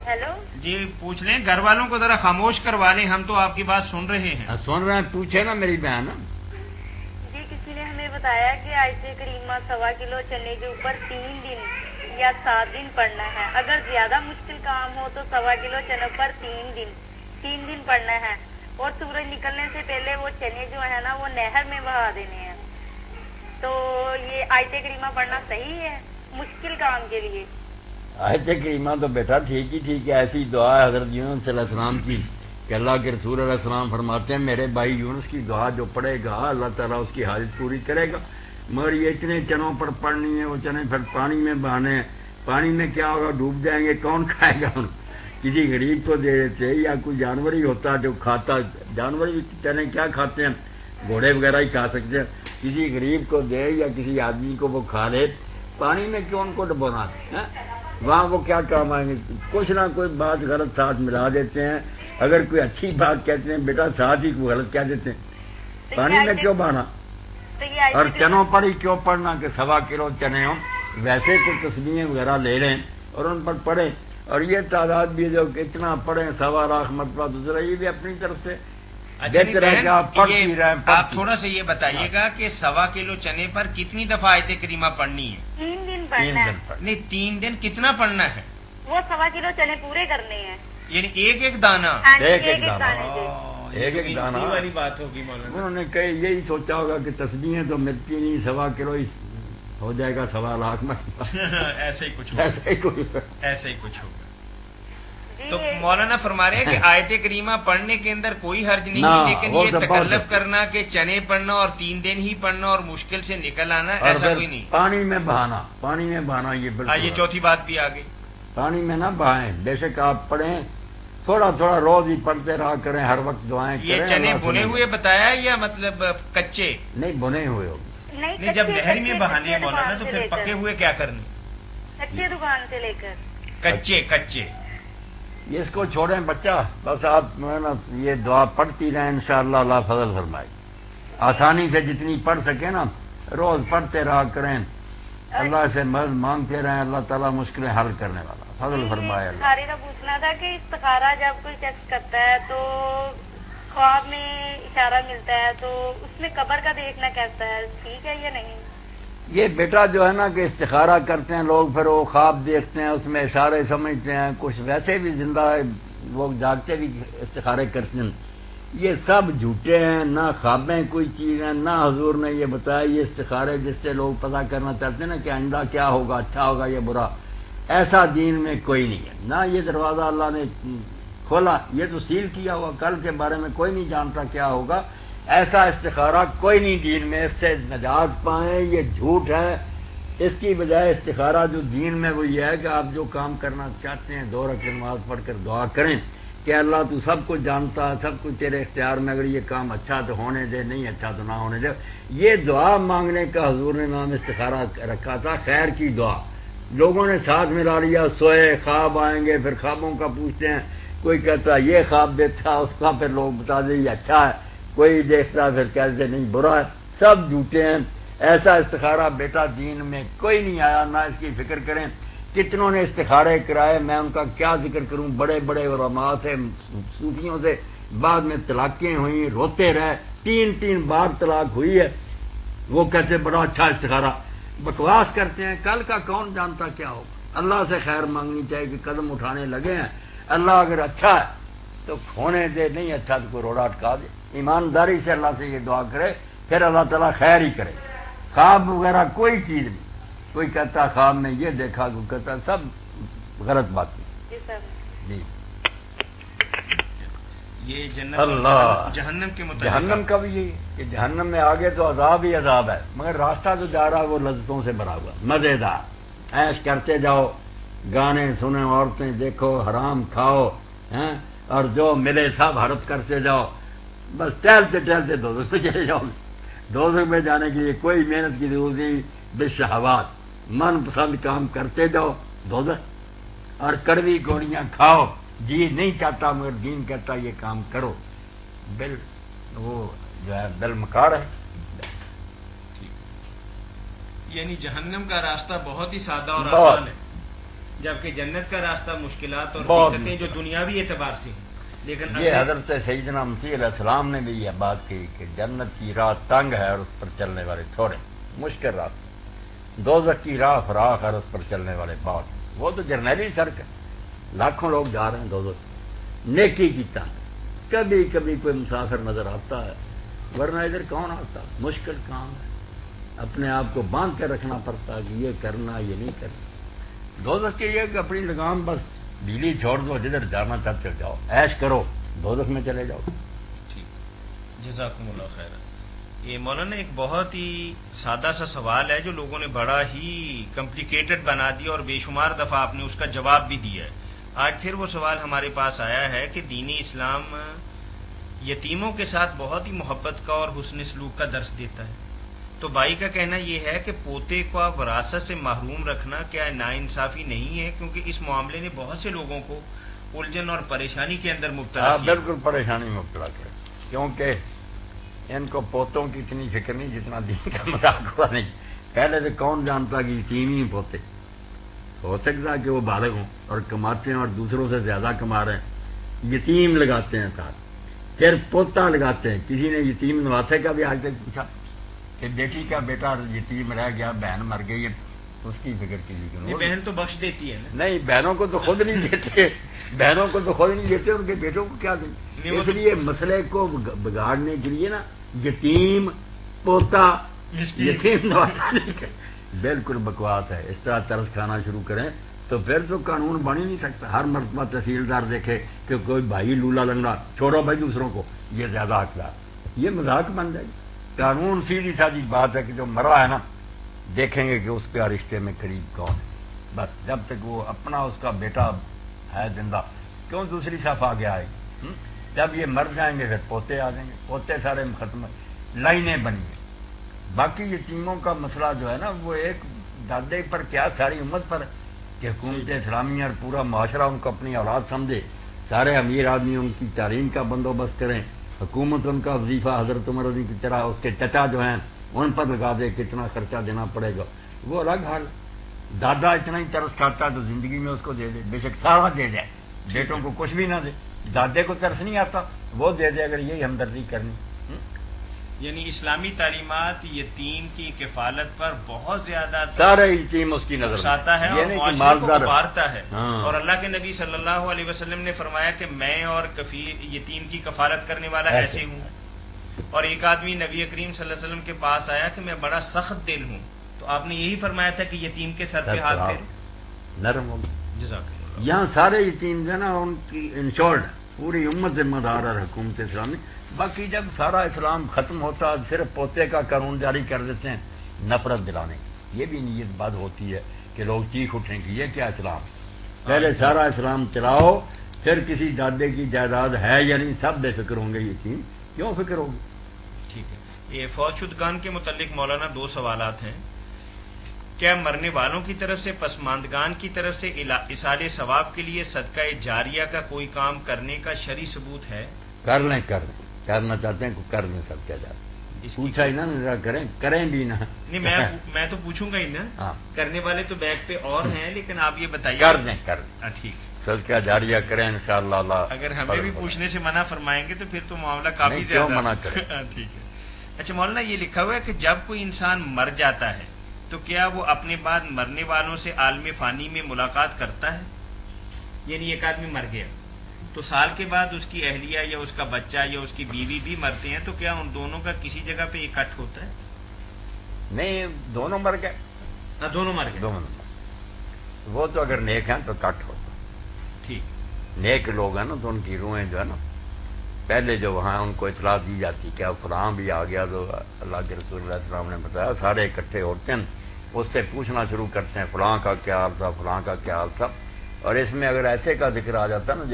Hello जी पूछ लें, घर वालों को जरा खामोश करवा लें, हम तो आपकी बात सुन रहे हैं। सुन रहे हैं, पूछे ना मेरी बहन। जी, किसी ने हमें बताया कि आयते करीमा 1.25 किलो चने के ऊपर 3 दिन या 7 दिन पढ़ना है। अगर ज्यादा मुश्किल काम हो तो 1.25 किलो चने पर 3 दिन पढ़ना है, और सूरज निकलने से पहले वो चने जो है ना वो नहर में बहा देने हैं। तो ये आयते करीमा पढ़ना सही है मुश्किल काम के लिए? आयत करीमा तो बेटा ठीक ही ठीक है। ऐसी दुआ है हज़रत यूनुस अलैहिस्सलाम की कि अल्लाह के रसूल अलैहिस्सलाम फरमाते हैं मेरे भाई यूनुस की दुआ जो पढ़ेगा अल्लाह ताला उसकी हाजत पूरी करेगा। मगर ये इतने चनों पर पढ़नी है, वो चने फिर पानी में बहाने हैं। पानी में क्या होगा, डूब जाएंगे, कौन खाएगा उनको? किसी गरीब को दे देते, या कोई जानवर ही होता जो खाता। जानवर भी चने क्या खाते हैं, घोड़े वगैरह ही खा सकते हैं। किसी गरीब को दे या किसी आदमी को वो खा ले, पानी में क्यों उनको डुबोना है? वहाँ वो क्या काम आएंगे? कुछ ना कोई बात गलत साथ मिला देते हैं। अगर कोई अच्छी बात कहते हैं बेटा साथ ही कोई गलत कह देते हैं। पानी में क्यों बहाना? और चनों पर ही क्यों पढ़ना कि 1.25 किलो चने हो? वैसे कुछ तस्बीहें वगैरह ले लें और उन पर पढ़ें। और ये तादाद भी जो इतना पढ़ें 1.25 लाख मरतबा दूसरा, ये भी अपनी तरफ से अच्छा आप थोड़ा सा ये बताइएगा कि 1.25 किलो चने पर कितनी दफा आयत करीमा पढ़नी है? 3 दिन पढ़ना है। नहीं 3 दिन कितना पढ़ना है? वो 1.25 किलो चने पूरे करने हैं, यानी एक एक दाना। एक एक दाना वाली बात होगी मौलाना। उन्होंने कहीं यही सोचा होगा कि तस्बीहें तो मिलती नहीं, 1.25 किलो ही हो जाएगा 1.25 लाख में। ऐसे ही कुछ होगा। ऐसे ही कुछ होगा। तो जी, मौलाना फरमा रहे हैं कि आयत करीमा पढ़ने के अंदर कोई हर्ज नहीं, लेकिन ये तकल्लुफ करना कि चने पढ़ना और 3 दिन ही पढ़ना और मुश्किल से निकल आना, ऐसा कोई नहीं। पानी में बहाना ये बिल्कुल। ये चौथी बात भी आ गई। पानी में ना बहाएं। बेशक आप पढ़ें, थोड़ा थोड़ा रोज ही पढ़ते रहा करें, हर वक्त दुआएं करें। ये चने भुने हुए बताया या मतलब कच्चे? नहीं, भुने हुए हो। नहीं जब नहर में बहाने हैं मौलाना तो फिर पके हुए क्या करने? कच्चे दुकान से लेकर कच्चे। ये इसको छोड़ें बच्चा, बस आप ना ये दुआ पढ़ती रहें, इंशाअल्लाह अल्लाह फजल फरमाए। आसानी से जितनी पढ़ सके ना रोज पढ़ते रहा करें, अल्लाह से मदद मांगते रहें, अल्लाह ताला मुश्किलें हल करने वाला फजल फरमाए। इस्तिखारे का पूछना था कि इस्तिखारा जब कोई शख्स करता है तो ख्वाब में इशारा मिलता है, तो उसमें कब्र का देखना कैसा है, ठीक है या नहीं? ये बेटा जो है ना कि इस्तिखारा करते हैं लोग, फिर वो ख्वाब देखते हैं, उसमें इशारे समझते हैं, कुछ वैसे भी जिंदा लोग जागते भी इस्तिखारे करते हैं। ये सब झूठे हैं, ना ख्वाबें कोई चीज़ है, ना हुजूर ने ये बताया। ये इस्तिखारे जिससे लोग पता करना चाहते हैं ना कि आइंदा क्या होगा, अच्छा होगा या बुरा, ऐसा दीन में कोई नहीं है। ना ये दरवाज़ा अल्लाह ने खोला, ये तो सील किया हुआ, कल के बारे में कोई नहीं जानता क्या होगा। ऐसा इस्तिखारा कोई नहीं दीन में, इससे नजात पाएं, ये झूठ है। इसकी बजाय इस्तिखारा जो दीन में वो ये है कि आप जो काम करना चाहते हैं 2 रकात नमाज पढ़कर दुआ करें कि अल्लाह तू सब कुछ जानता है, सब कुछ तेरे इख्तियार में, अगर ये काम अच्छा तो होने दे, नहीं अच्छा तो ना होने दे। ये दुआ मांगने का हुजूर ने नाम इस्तिखारा रखा था, खैर की दुआ। लोगों ने साथ मिला लिया, सोए ख्वाब आएंगे, फिर ख्वाबों का पूछते हैं। कोई कहता ये ख्वाब देखता, उसका फिर लोग बता दे ये अच्छा है, कोई देखता फिर कहते नहीं बुरा है। सब झूठे हैं। ऐसा इस्तिखारा बेटा दीन में कोई नहीं आया, ना इसकी फिक्र करें। कितनों ने इस्तिखारे कराए, मैं उनका क्या जिक्र करूं, बड़े बड़े उलमा से, सूफियों से, बाद में तलाकें हुई, रोते रहे, 3 बार तलाक हुई है। वो कहते बड़ा अच्छा इस्तिखारा, बकवास करते हैं। कल का कौन जानता क्या होगा। अल्लाह से खैर मांगनी चाहिए कि कदम उठाने लगे हैं, अल्लाह अगर अच्छा है तो होने दे, नहीं अच्छा तो कोई रोड़ा अटका दे। ईमानदारी से अल्लाह से ये दुआ करे, फिर अल्लाह ताला खैर ही करे। ख्वाब वगैरह कोई चीज नहीं। कोई कहता ख्वाब में ये देखा, कोई कहता, सब गलत बात जी। ये जन्नत अल्लाह जहन्नम के मुताबिक, जहन्नम का भी यही कि जहन्नम में आगे तो अजाब ही अजाब है, मगर रास्ता जो जा रहा है वो लज्जतों से भरा हुआ, मजेदार। ऐश करते जाओ, गाने सुने, औरतें देखो, हराम खाओ, हैं, और जो मिले सब हड़प करते जाओ। बस टहलते टहलते दोज़ख में चले जाओ। दोज़ख में जाने के लिए कोई मेहनत की जरूरत नहीं। बेशहवात मन पसंद काम करते जाओ दोज़ख, और कड़वी गोलियां खाओ। जी नहीं चाहता मगर दीन कहता ये काम करो। बिल वो जो है बिल मकार है। यानी जहन्नम का रास्ता बहुत ही सादा और आसान है। جبکہ جنت کا راستہ مشکلات اور دقتیں جو دنیاوی اعتبار سے ہیں، لیکن یہ حضرت سیدنا مسیح علیہ السلام نے بھی یہ بات کہی کہ جنت کی راہ تنگ ہے اور اس پر چلنے والے تھوڑے، مشکل راستہ، دوزخ کی راہ فراخ اور اس پر چلنے والے بہت۔ وہ تو جرنیلی سڑک ہے، لاکھوں لوگ جا رہے ہیں دوزخ، نیکی کی تنگ، کبھی کبھی کوئی مسافر نظر آتا ہے، ورنہ ادھر کون آتا؟ مشکل کام ہے، اپنے آپ کو باندھ کے رکھنا پڑتا ہے کہ یہ کرنا یہ نہیں کرنا۔ دوزخ کے یہ کہ اپنی لگام بس ڈھیلی چھوڑ دو، جدھر جانا چاہتے جاؤ، عیش کرو، دوزخ میں چلے جاؤ۔ ٹھیک، جزاکم اللہ خیر۔ یہ مولانا ایک بہت ہی سادہ سا سوال ہے جو لوگوں نے بڑا ہی کمپلیکیٹڈ بنا دیا اور بے شمار دفعہ آپ نے اس کا جواب بھی دیا ہے۔ آج پھر وہ سوال ہمارے پاس آیا ہے کہ دین اسلام یتیموں کے ساتھ بہت ہی محبت کا اور حسن سلوک کا درس دیتا ہے، تو بھائی کا کہنا یہ ہے کہ پوتے کو وراثت سے محروم رکھنا کیا ناانصافی نہیں ہے، کیونکہ اس معاملے نے بہت سے لوگوں کو الجھن اور پریشانی کے اندر مبتلا کیا۔ بالکل پریشانی میں مبتلا کیا، کیونکہ ان کو پوتوں کی اتنی فکر نہیں جتنا دین کا مذاق ہوا نہیں۔ پہلے تو کون جانتا کہ یتیم ہی پوتے، ہو سکتا کہ وہ بالغ ہوں اور کماتے ہیں اور دوسروں سے زیادہ کما رہے ہیں، یتیم لگاتے ہیں ساتھ، پھر پوتا لگاتے ہیں۔ کسی نے یتیم نواسے کا بھی آج تک پوچھا کہ بیٹی کا بیٹا یتیم رہ گیا، بہن مر گئی، اس کی فکر کیجیے۔ بہن تو بخش دیتی ہے نا؟ نہیں، بہنوں کو تو خود نہیں دیتے، بہنوں کو تو خود نہیں دیتے، ان کے بیٹوں کو کیا دیں؟ اس لیے مسئلے کو بگاڑنے کے لیے نا یتیم پوتا یتیم نواسا نہیں کرے، بالکل بکواس ہے۔ اس طرح طرز کھانا شروع کریں تو پھر تو قانون بن ہی نہیں سکتا۔ ہر مرتبہ تحصیلدار دیکھے کہ کوئی بھائی لولا لنگڑا، چھوڑو بھائی دوسروں کو، یہ زیادہ حقدار، یہ مذاق بن جائے گی۔ قانون سیدھی سادی بات ہے کہ جو مرا ہے نا، دیکھیں گے کہ اس پہ رشتے میں قریب کون ہے، بس جب تک وہ اپنا اس کا بیٹا ہے زندہ، کیوں دوسری صف آگے آئے گی؟ جب یہ مر جائیں گے پھر پوتے آ جائیں گے، پوتے سارے ختم، لائنیں بنی ہیں۔ باقی یتیموں کا مسئلہ جو ہے نا، وہ ایک دادے پر کیا ساری امت پر ہے کہ حکومت اسلامیہ اور پورا معاشرہ ان کو اپنی اولاد سمجھے، سارے امیر آدمی ان کی تعلیم کا بندوبست کریں، حکومت ان کا وظیفہ حضرت عمر رضی کی طرح اس کے چچا جو ہیں ان پر لگا دے، کتنا خرچہ دینا پڑے گا، وہ الگ حال۔ دادا اتنا ہی ترس کھاتا ہے تو زندگی میں اس کو دے دے، بے شک سارا دے دے، بیٹوں کو کچھ بھی نہ دے، دادے کو ترس نہیں آتا، وہ دے دے اگر یہی ہمدردی کرنی۔ یعنی اسلامی تعلیمات یتیم کی کفالت پر بہت زیادہ سارے یتیم اس کی نظر آتا ہے اور معاشرے کو ابھارتا ہے، اور اللہ کے نبی صلی اللہ علیہ وسلم نے فرمایا کہ میں اور یتیم کی کفالت کرنے والا ایسے ہوں۔ اور ایک آدمی نبی کریم صلی اللہ علیہ وسلم کے پاس آیا کہ میں بڑا سخت دل ہوں، تو آپ نے یہی فرمایا تھا کہ یتیم کے سر پہ ہاتھ پھیرو، نرم ہو۔ جزاک اللہ۔ یہاں سارے یتیم جو ہے نا ان کی انشورڈ، پوری امت ذمہ دار ہے حکومت اسلامی۔ باقی جب سارا اسلام ختم ہوتا صرف پوتے کا قانون جاری کر دیتے ہیں نفرت دلانے کی، یہ بھی نیت بد ہوتی ہے کہ لوگ چیخ اٹھیں کہ یہ کیا اسلام؟ پہلے سارا اسلام چلاؤ، پھر کسی دادے کی جائیداد ہے یا نہیں، سب بے فکر ہوں گے، یتیم کیوں فکر ہوگی؟ ٹھیک ہے، یہ فوت شدگان کے متعلق مولانا دو سوالات ہیں۔ کیا مرنے والوں کی طرف سے پسماندگان کی طرف سے اصال ثواب کے لیے صدقہ جاریہ کا کوئی کام کرنے کا شرعی ثبوت ہے؟ کر لیں، کرنا چاہتے ہیں کر لیں، سب کیا جاتا، پوچھا ہی نا، کریں بھی نا۔ نہیں، میں تو پوچھوں گا ہی نا، کرنے والے تو بیک پہ اور ہیں، لیکن آپ یہ بتائیے۔ کر دیں، ٹھیک، صدقہ جاریہ کریں انشاءاللہ۔ اگر ہمیں بھی پوچھنے سے منع فرمائیں گے تو پھر تو معاملہ کافی زیادہ۔ کیوں منع کریں؟ ٹھیک ہے۔ اچھا مولانا، یہ لکھا ہوا ہے کہ جب کوئی انسان مر جاتا ہے تو کیا وہ اپنے بعد مرنے والوں سے عالم فانی میں ملاقات کرتا ہے؟ یعنی ایک آدمی مر گیا تو سال کے بعد اس کی اہلیہ یا اس کا بچہ یا اس کی بیوی بھی مرتے ہیں، تو کیا ان دونوں کا کسی جگہ پہ اکٹھ ہوتا ہے؟ نہیں، دونوں مر گئے، دونوں مر گئے، وہ تو اگر نیک ہیں تو کٹ ہوتا۔ ٹھیک، نیک لوگ ہیں نا تو ان کی روحیں جو ہے نا، پہلے جو وہاں ان کو اطلاع دی جاتی کہ فلاں بھی آ گیا، تو اللہ کے رسول علیہ السلام نے بتایا سارے اکٹھے ہوتے ہیں، اس سے پوچھنا شروع کرتے ہیں فلاں کا کیا حال تھا، فلاں کا کیا حال تھا۔ اور اس میں اگر ایسے کا ذکر آ جاتا نا